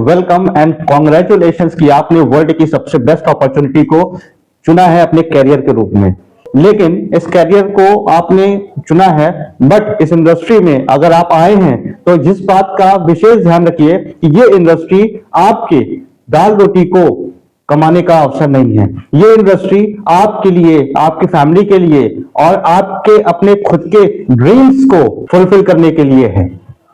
Welcome and congratulations कि आपने world की सबसे बेस्ट अपॉर्चुनिटी को चुना है अपने कैरियर के रूप में। लेकिन इस कैरियर को आपने चुना है, बट इस इंडस्ट्री में अगर आप आए हैं तो जिस बात का विशेष ध्यान रखिए कि ये इंडस्ट्री आपके दाल रोटी को कमाने का अवसर नहीं है। ये इंडस्ट्री आपके लिए, आपकी फैमिली के लिए और आपके अपने खुद के ड्रीम्स को फुलफिल करने के लिए है।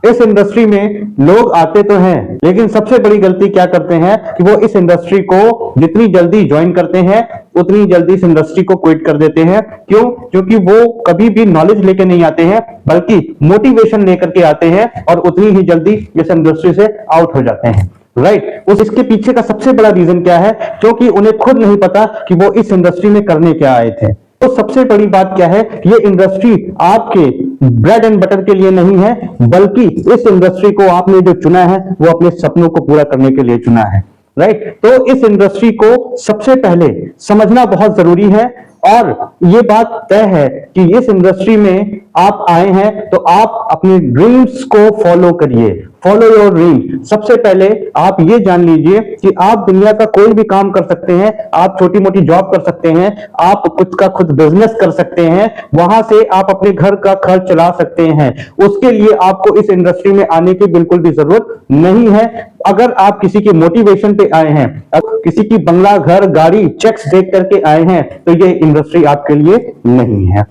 इस इंडस्ट्री में लोग आते तो हैं, लेकिन सबसे बड़ी गलती क्या करते हैं कि वो इस इंडस्ट्री को जितनी जल्दी ज्वाइन करते हैं उतनी जल्दी इस इंडस्ट्री को क्विट कर देते हैं। क्यों? क्योंकि वो कभी भी नॉलेज लेके नहीं आते हैं, बल्कि मोटिवेशन लेकर के आते हैं और उतनी ही जल्दी इस इंडस्ट्री से आउट हो जाते हैं। राइट इसके पीछे का सबसे बड़ा रीजन क्या है? क्योंकि उन्हें खुद नहीं पता कि वो इस इंडस्ट्री में करने क्या आए थे। तो सबसे बड़ी बात क्या है, ये इंडस्ट्री आपके ब्रेड एंड बटर के लिए नहीं है, बल्कि इस इंडस्ट्री को आपने जो चुना है वो अपने सपनों को पूरा करने के लिए चुना है। राइट तो इस इंडस्ट्री को सबसे पहले समझना बहुत जरूरी है और ये बात तय है कि इस इंडस्ट्री में आप आए हैं तो आप अपने ड्रीम्स को फॉलो करिए। Follow your dream. सबसे पहले आप ये जान लीजिए कि आप दुनिया का कोई भी काम कर सकते हैं, आप छोटी मोटी जॉब कर सकते हैं, आप खुद का खुद बिजनेस कर सकते हैं, वहां से आप अपने घर का खर्च चला सकते हैं। उसके लिए आपको इस इंडस्ट्री में आने की बिल्कुल भी जरूरत नहीं है। अगर आप किसी के मोटिवेशन पे आए हैं, अगर किसी की बंगला घर गाड़ी चेक्स देख करके आए हैं, तो ये इंडस्ट्री आपके लिए नहीं है।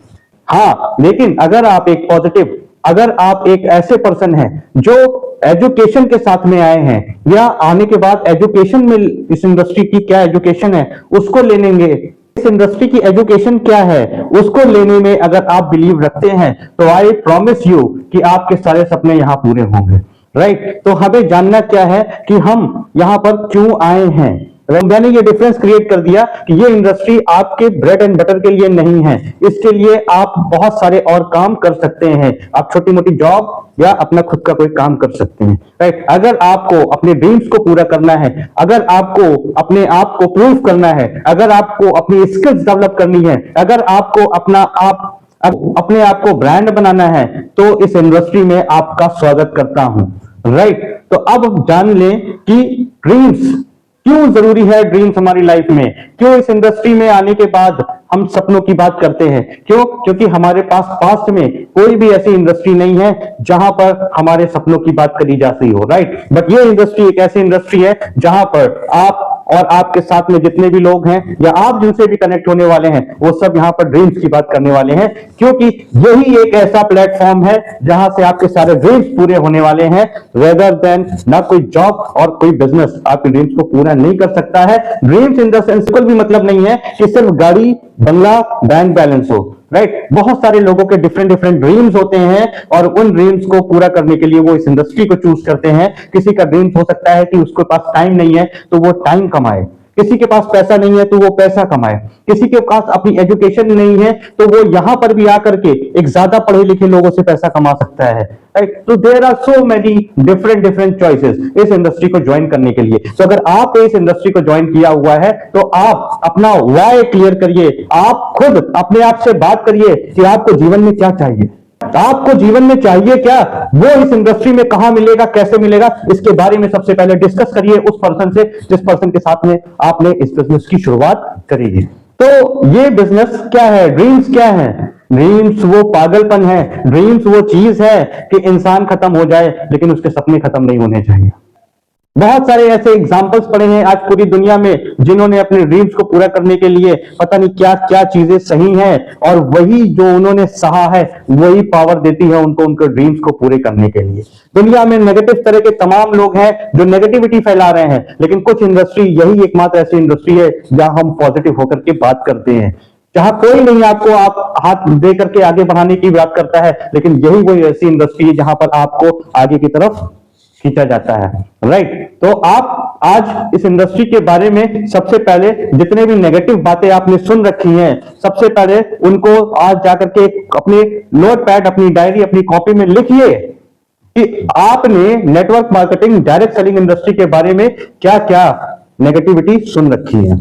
हाँ, लेकिन अगर आप एक पॉजिटिव, अगर आप एक ऐसे पर्सन हैं जो एजुकेशन के साथ में आए हैं, या आने के बाद एजुकेशन में इस इंडस्ट्री की क्या एजुकेशन है उसको लेंगे, इस इंडस्ट्री की एजुकेशन क्या है उसको लेने में अगर आप बिलीव रखते हैं, तो आई प्रॉमिस यू कि आपके सारे सपने यहां पूरे होंगे। राइट तो हमें जानना क्या है कि हम यहां पर क्यों आए हैं। मैंने ये डिफरेंस क्रिएट कर दिया कि ये इंडस्ट्री आपके ब्रेड एंड बटर के लिए नहीं है। इसके लिए आप बहुत सारे और काम कर सकते हैं। आप छोटी मोटी जॉब या अपना खुद का कोई काम कर सकते हैं। राइट अगर आपको अपने ड्रीम्स को पूरा करना है, अगर आपको अपने आप को प्रूव करना है, अगर आपको अपनी स्किल्स डेवलप करनी है, अगर आपको अपने आप को ब्रांड बनाना है, तो इस इंडस्ट्री में आपका स्वागत करता हूं। राइट तो अब जान लें कि ड्रीम्स क्यों जरूरी है। ड्रीम्स हमारी लाइफ में क्यों इस इंडस्ट्री में आने के बाद हम सपनों की बात करते हैं? क्यों? क्योंकि हमारे पास पास्ट में कोई भी ऐसी इंडस्ट्री नहीं है जहां पर हमारे सपनों की बात करी जाती हो। राइट बट ये इंडस्ट्री एक ऐसी इंडस्ट्री है जहां पर आप और आपके साथ में जितने भी लोग हैं या आप जिनसे भी कनेक्ट होने वाले हैं, वो सब यहाँ पर ड्रीम्स की बात करने वाले हैं। क्योंकि यही एक ऐसा प्लेटफॉर्म है जहां से आपके सारे ड्रीम्स पूरे होने वाले हैं, रेदर देन ना कोई जॉब और कोई बिजनेस आपके ड्रीम्स को पूरा नहीं कर सकता है। ड्रीम्स इन द सेंस कोई भी मतलब नहीं है कि सिर्फ गाड़ी बंगला बैंक बैलेंस हो। राइट बहुत सारे लोगों के डिफरेंट डिफरेंट ड्रीम्स होते हैं और उन ड्रीम्स को पूरा करने के लिए वो इस इंडस्ट्री को चूज करते हैं। किसी का ड्रीम्स हो सकता है कि उसके पास टाइम नहीं है तो वो टाइम कमाए, किसी के पास पैसा नहीं है तो वो पैसा कमाए, किसी के पास अपनी एजुकेशन नहीं है तो वो यहां पर भी आकर के एक ज्यादा पढ़े लिखे लोगों से पैसा कमा सकता है। राइट तो there are so many different choices इस इंडस्ट्री को ज्वाइन करने के लिए। तो अगर आपने इस इंडस्ट्री को ज्वाइन किया हुआ है तो आप अपना व्हाई क्लियर करिए। आप खुद अपने आप से बात करिए कि आपको जीवन में क्या चाहिए, आपको जीवन में चाहिए क्या, वो इस इंडस्ट्री में कहां मिलेगा, कैसे मिलेगा, इसके बारे में सबसे पहले डिस्कस करिए उस पर्सन से जिस पर्सन के साथ में आपने इस बिजनेस की शुरुआत करी है। तो ये बिजनेस क्या है? ड्रीम्स क्या है? ड्रीम्स वो पागलपन है, ड्रीम्स वो चीज है कि इंसान खत्म हो जाए लेकिन उसके सपने खत्म नहीं होने चाहिए। बहुत सारे ऐसे एग्जाम्पल्स पड़े हैं आज पूरी दुनिया में जिन्होंने अपने ड्रीम्स को पूरा करने के लिए पता नहीं क्या क्या चीजें सही हैं, और वही जो उन्होंने सहा है वही पावर देती है उनको उनके ड्रीम्स को पूरे करने के लिए। दुनिया में नेगेटिव तरह के तमाम लोग हैं जो नेगेटिविटी फैला रहे हैं, लेकिन कुछ इंडस्ट्री यही एकमात्र ऐसी इंडस्ट्री है जहां हम पॉजिटिव होकर के बात करते हैं, जहां कोई नहीं आपको आप हाथ दे करके आगे बढ़ाने की बात करता है, लेकिन यही वही ऐसी इंडस्ट्री है जहां पर आपको आगे की तरफ खींचा जाता है। राइट तो आप आज इस इंडस्ट्री के बारे में सबसे पहले जितने भी नेगेटिव बातें आपने सुन रखी हैं, सबसे पहले उनको आज जाकर के अपने नोटपैड, अपनी डायरी, अपनी कॉपी में लिखिए कि आपने network marketing, direct selling industry के बारे में क्या क्या नेगेटिविटी सुन रखी है,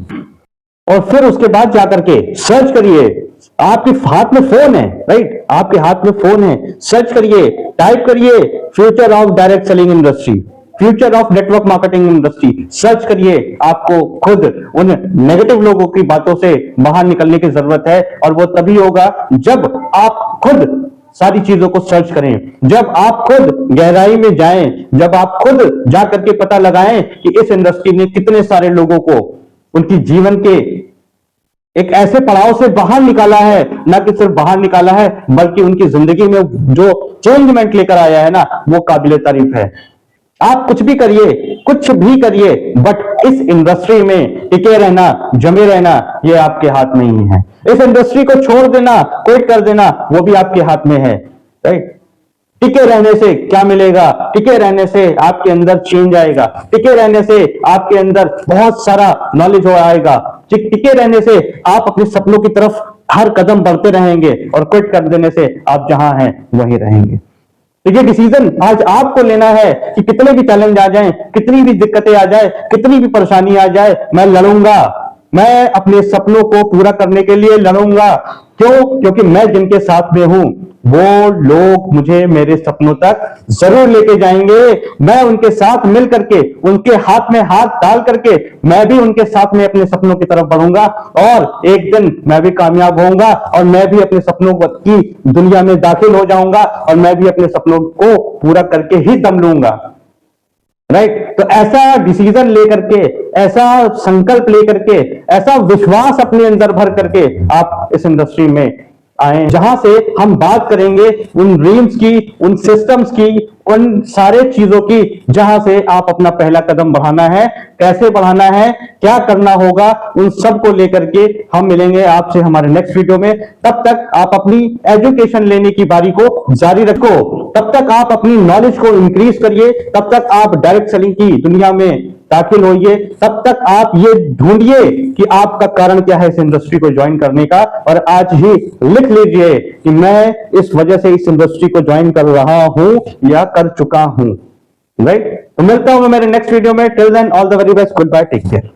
और फिर उसके बाद जाकर के सर्च करिए। आपके हाथ में फोन है, राइट, आपके हाथ में फोन है, सर्च करिए, टाइप करिए future of direct selling industry. Future of network marketing industry search करिए। आपको खुद उन नेगेटिव लोगों की बातों से बाहर निकलने की जरूरत है, और वो तभी होगा जब आप खुद सारी चीजों को सर्च करें, जब आप खुद गहराई में जाएं, जब आप खुद जाकर के पता लगाएं कि इस इंडस्ट्री ने कितने सारे लोगों को उनकी जीवन के एक ऐसे पड़ाव से बाहर निकाला है, ना कि सिर्फ बाहर निकाला है बल्कि उनकी जिंदगी में जो चेंजमेंट लेकर आया है ना, वो काबिले तारीफ है। आप कुछ भी करिए, कुछ भी करिए, बट इस इंडस्ट्री में टिके रहना, जमे रहना, ये आपके हाथ में ही है। इस इंडस्ट्री को छोड़ देना, क्विट कर देना, वो भी आपके हाथ में है, राइट। टिके रहने से क्या मिलेगा? टिके रहने से आपके अंदर चेंज आएगा, टिके रहने से आपके अंदर बहुत सारा नॉलेज हो आएगा, टिके रहने से आप अपने सपनों की तरफ हर कदम बढ़ते रहेंगे, और क्विट कर देने से आप जहां हैं वहीं रहेंगे। तो ये डिसीजन आज आपको लेना है कि कितने भी चैलेंज आ जाएं, कितनी भी दिक्कतें आ जाए, कितनी भी परेशानी आ जाए, मैं लड़ूंगा, मैं अपने सपनों को पूरा करने के लिए लड़ूंगा। क्यों? क्योंकि मैं जिनके साथ में हूं वो लोग मुझे मेरे सपनों तक जरूर लेके जाएंगे। मैं उनके साथ मिल करके, उनके हाथ में हाथ डाल करके, मैं भी उनके साथ में अपने सपनों की तरफ बढ़ूंगा, और एक दिन मैं भी कामयाब होऊंगा, और मैं भी अपने सपनों की दुनिया में दाखिल हो जाऊंगा, और मैं भी अपने सपनों को पूरा करके ही दम लूंगा, राइट। तो ऐसा डिसीजन लेकर के, ऐसा संकल्प लेकर के, ऐसा विश्वास अपने अंदर भर करके आप इस इंडस्ट्री में आए, जहां से हम बात करेंगे उन ड्रीम्स की, उन सिस्टम्स की, उन सारे चीजों की, जहां से आप अपना पहला कदम बढ़ाना है, कैसे बढ़ाना है, क्या करना होगा, उन सब को लेकर के हम मिलेंगे आपसे हमारे नेक्स्ट वीडियो में। तब तक आप अपनी एजुकेशन लेने की बारी को जारी रखो, तब तक आप अपनी नॉलेज को इंक्रीज करिए, तब तक आप डायरेक्ट सेलिंग की दुनिया में दाखिल होइए, तब तक आप ये ढूंढिए कि आपका कारण क्या है इस इंडस्ट्री को ज्वाइन करने का, और आज ही लिख लीजिए कि मैं इस वजह से इस इंडस्ट्री को ज्वाइन कर रहा हूं या कर चुका हूं, राइट। तो मिलता हूं मैं मेरे नेक्स्ट वीडियो में। Till then all the very best, goodbye, take care.